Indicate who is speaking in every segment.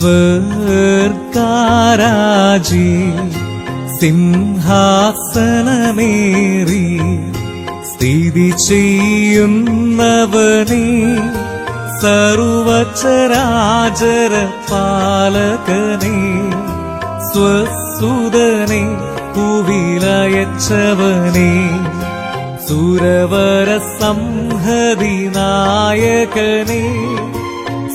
Speaker 1: സ്വർഗാരാജി സിംഹാസനമേറി സ്ഥിതി ചെയ്യുന്നവനേ, സർവചരാചര പാലകനേ, സ്വസുതനേ ഭൂവിലയച്ചവനേ, സുരവര സംഹതി നായകനേ,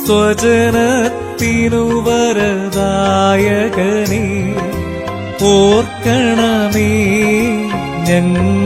Speaker 1: സ്വജനത്തിനു വരദായകനേ, ഓർക്കണമേ ഞങ്ങളെന്നാളും.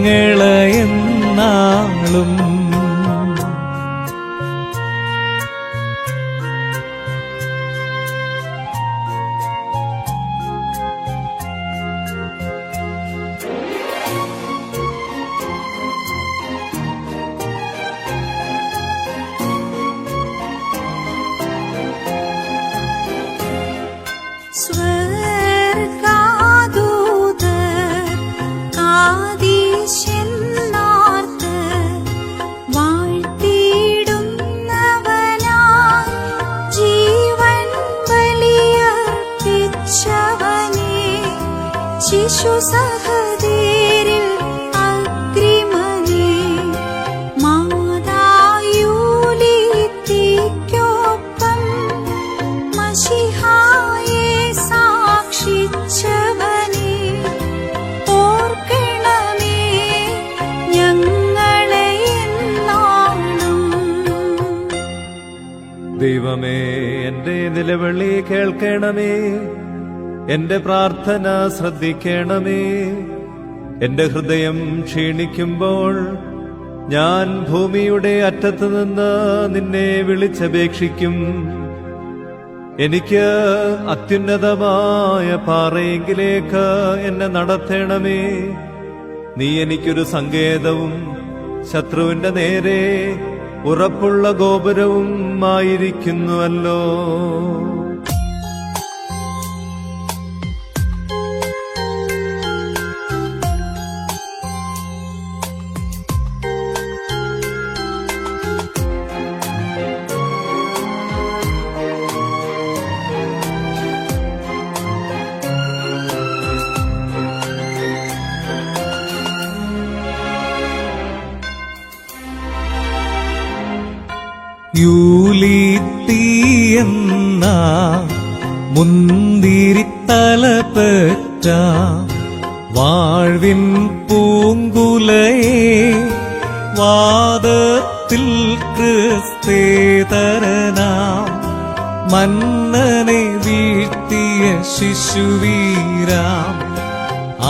Speaker 2: ശിശുസഹദേരിൽ അഗ്രിമനേ, മാതായൂലിത്തിക്കൊപ്പം മശിഹായെ സാക്ഷിച്ചവനേ, ഓർക്കണമേ ഞങ്ങളെ എന്നാളും.
Speaker 3: ദൈവമേ, എന്റെ നിലവിളി കേൾക്കണമേ, എന്റെ പ്രാർത്ഥന ശ്രദ്ധിക്കണമേ. എന്റെ ഹൃദയം ക്ഷീണിക്കുമ്പോൾ ഞാൻ ഭൂമിയുടെ അറ്റത്തുനിന്ന് നിന്നെ വിളിച്ചപേക്ഷിക്കും. എനിക്ക് അത്യുന്നതമായ പാറയെങ്കിലേക്ക് എന്നെ നടത്തണമേ. നീ എനിക്കൊരു സങ്കേതവും ശത്രുവിന്റെ നേരെ ഉറപ്പുള്ള ഗോപുരവും ആയിരിക്കുന്നുവല്ലോ.
Speaker 1: യൂലിത്തിയെന്ന മുന്തിരിത്തലപ്പറ്റ വാഴ്വിൻ പൂങ്കുലയെ, വാദത്തിൽ ക്രിസ്തേതരനാം മന്നനെ വീഴ്ത്തിയ ശിശുവീരാം,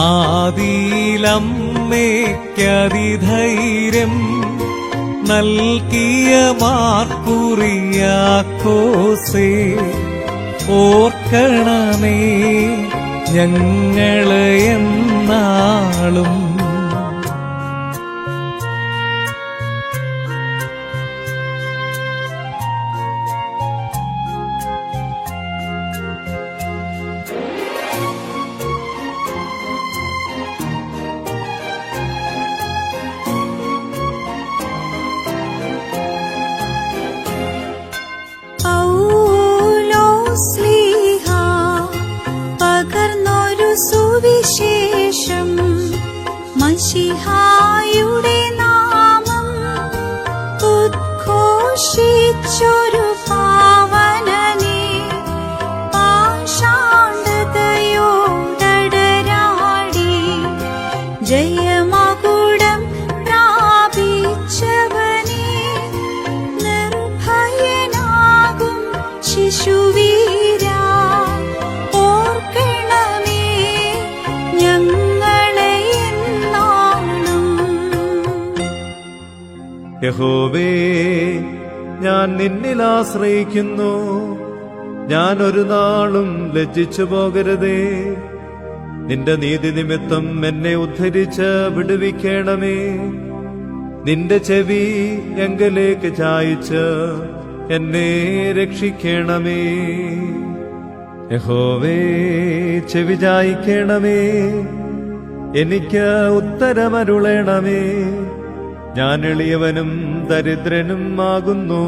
Speaker 1: ആദിയിലമ്മയ്ക്കതിധൈര്യം നൽകിയ മാർക്കുറിയാക്കോസേ, ഓർക്കണമേ ഞങ്ങളെ എന്നാളും.
Speaker 2: സുവിശേഷം മശിഹായുടെ നാമം ഉദ്ഘോഷിച്ചൊരു പാവനനെ, പാഷാണ്ഡതയോടടരാടി ജയമകുടം പ്രാപിച്ചവനെ, നിർഭയനാകും ശിശുവീരാ,
Speaker 3: യഹോവേ, ഞാൻ നിന്നിൽ ആശ്രയിക്കുന്നു. ഞാൻ ഒരു നാളും ലജ്ജിച്ചു പോകരുതേ. നിന്റെ നീതി നിമിത്തം എന്നെ ഉദ്ധരിച്ച് വിടുവിക്കണമേ. നിന്റെ ചെവി എങ്കലേക്ക് ചായിച്ച് എന്നെ രക്ഷിക്കണമേ. യഹോവേ, ചെവി ചായിക്കണമേ, എനിക്ക് ഉത്തരമരുളണമേ. ഞാൻ എളിയവനും ദരിദ്രനും ആകുന്നു.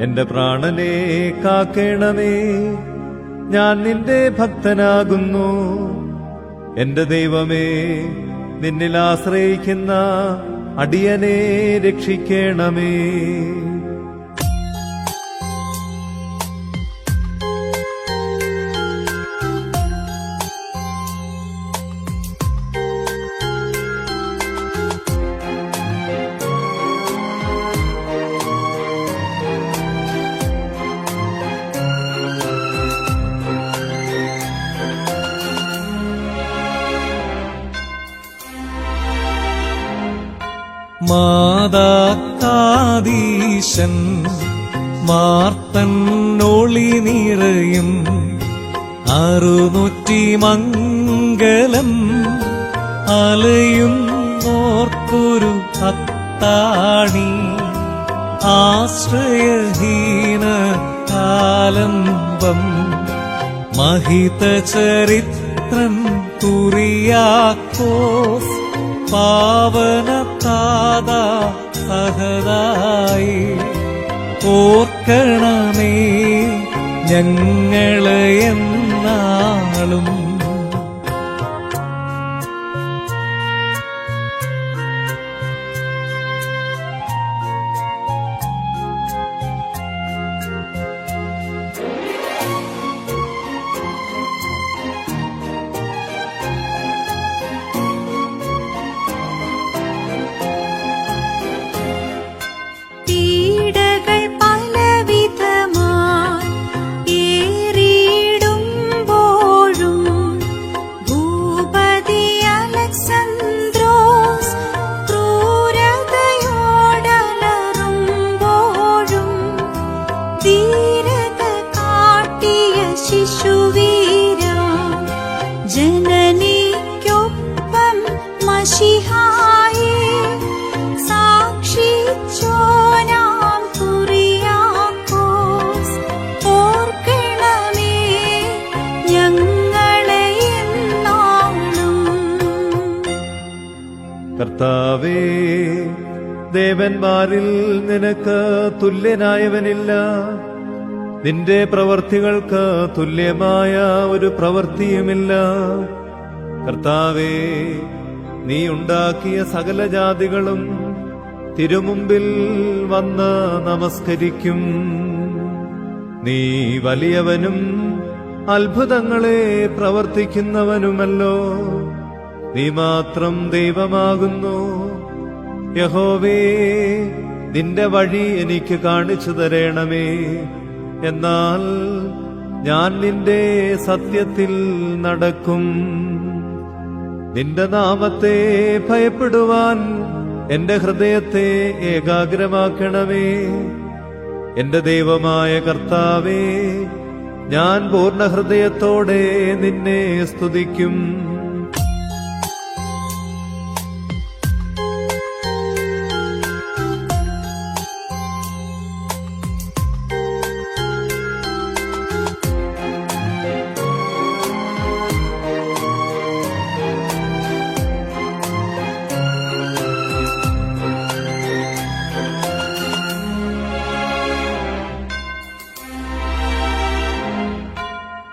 Speaker 3: എന്റെ പ്രാണനെ കാക്കേണമേ. ഞാൻ നിന്റെ ഭക്തനാകുന്നു. എന്റെ ദൈവമേ, നിന്നിൽ ആശ്രയിക്കുന്ന അടിയനെ രക്ഷിക്കണമേ.
Speaker 1: മാതാക്കാദീശൻ മാർത്തന്നൊളി നിറയും 600 മംഗലം അലയുന്നോർക്കൊരു അത്താണി. ആശ്രയഹീന കാലംബം മഹിത ചരിത്രം കുറിയാക്കോസ് പാവനതാത സഹദായി. ഓർക്കണമേ ഞങ്ങളെ എന്നാളും.
Speaker 2: പീഡകൾ പലവിധമായി ഏറിയിടുമ്പോഴും ഭൂപതി അലക്സന്ത്രോസ് ക്രൂരതയോടലറുമ്പോഴും ധീരത കാട്ടിയ ശിശുവീരാ, ജനനിക്കൊപ്പം മശിഹായേ സാക്ഷിച്ചോനാം കുറിയാക്കോസ്. ഓർക്കണമേ ഞങ്ങളെ എന്നാളും.
Speaker 3: കർത്താവേ, ദേവന്മാരിൽ നിനക്ക് തുല്യനായവനില്ല. നിന്റെ പ്രവർത്തികൾക്ക് തുല്യമായ ഒരു പ്രവൃത്തിയുമില്ല. കർത്താവേ, നീ ഉണ്ടാക്കിയ സകല ജാതികളും തിരുമുമ്പിൽ വന്ന് നമസ്കരിക്കും. നീ വലിയവനും അത്ഭുതങ്ങളെ പ്രവർത്തിക്കുന്നവനുമല്ലോ. നീ മാത്രം ദൈവമാകുന്നു. യഹോവേ, നിന്റെ വഴി എനിക്ക് കാണിച്ചു തരണമേ. എന്നാൽ ഞാൻ നിന്റെ സത്യത്തിൽ നടക്കും. നിന്റെ നാമത്തെ ഭയപ്പെടുവാൻ എന്റെ ഹൃദയത്തെ ഏകാഗ്രമാക്കണമേ. എന്റെ ദൈവമായ കർത്താവേ, ഞാൻ പൂർണ്ണ ഹൃദയത്തോടെ നിന്നെ സ്തുതിക്കും.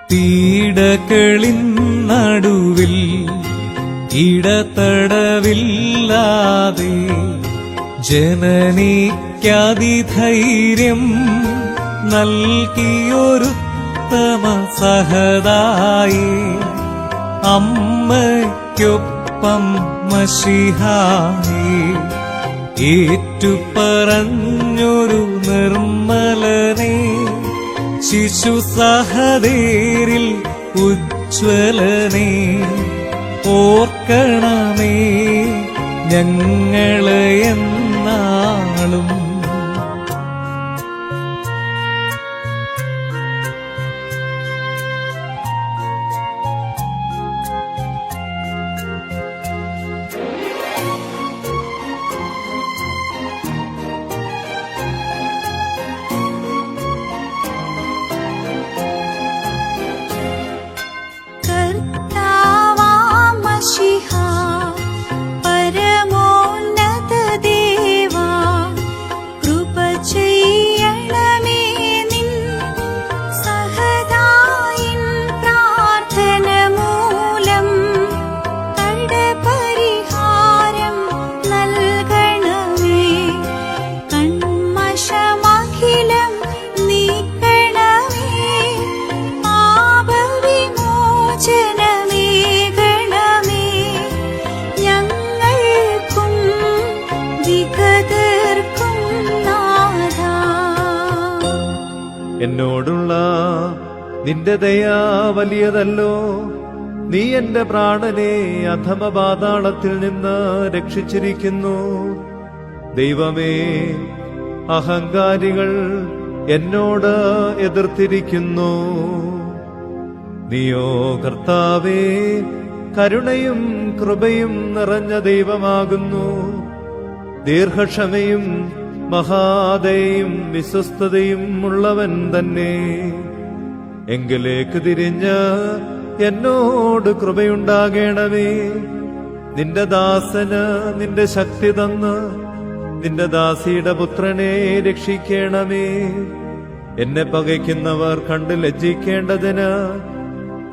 Speaker 1: പീഡകളിൻ നടുവിൽ ഇടതടവില്ലാതെ ജനനിക്കതിധൈര്യം നൽകിയൊരുത്തമ സഹദായി. അമ്മയ്ക്കൊപ്പം മശിഹായി ഏറ്റുപറഞ്ഞൊരു നിർമ്മലനെ ശിശു സഹദേരിൽ ഉജ്ജ്വലനെ. ഓർക്കണമേ ഞങ്ങളെ എന്നാളും.
Speaker 2: കർത്താവാം മശിഹാ, പരമോന്നത ദേവാ,
Speaker 3: എന്നോടുള്ള നിന്റെ ദയ വലിയതല്ലോ. നീ എന്റെ പ്രാണനെ അധമപാതാളത്തിൽ നിന്ന് രക്ഷിച്ചിരിക്കുന്നു. ദൈവമേ, അഹങ്കാരികൾ എന്നോട് എതിർത്തിരിക്കുന്നു. നീയോ കർത്താവേ, കരുണയും കൃപയും നിറഞ്ഞ ദൈവമാകുന്നു. ദീർഘക്ഷമയും മഹാദയയും വിശ്വസ്തതയും ഉള്ളവൻ തന്നെ. എങ്കിലേക്ക് തിരിഞ്ഞ് എന്നോട് കൃപയുണ്ടാകേണമേ. നിന്റെ ദാസന് നിന്റെ ശക്തി തന്ന് നിന്റെ ദാസിയുടെ പുത്രനെ രക്ഷിക്കണമേ. എന്നെ പകയ്ക്കുന്നവർ കണ്ട് ലജ്ജിക്കേണ്ടതിന്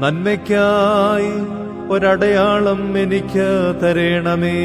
Speaker 3: നന്മയ്ക്കായി ഒരടയാളം എനിക്ക് തരണമേ.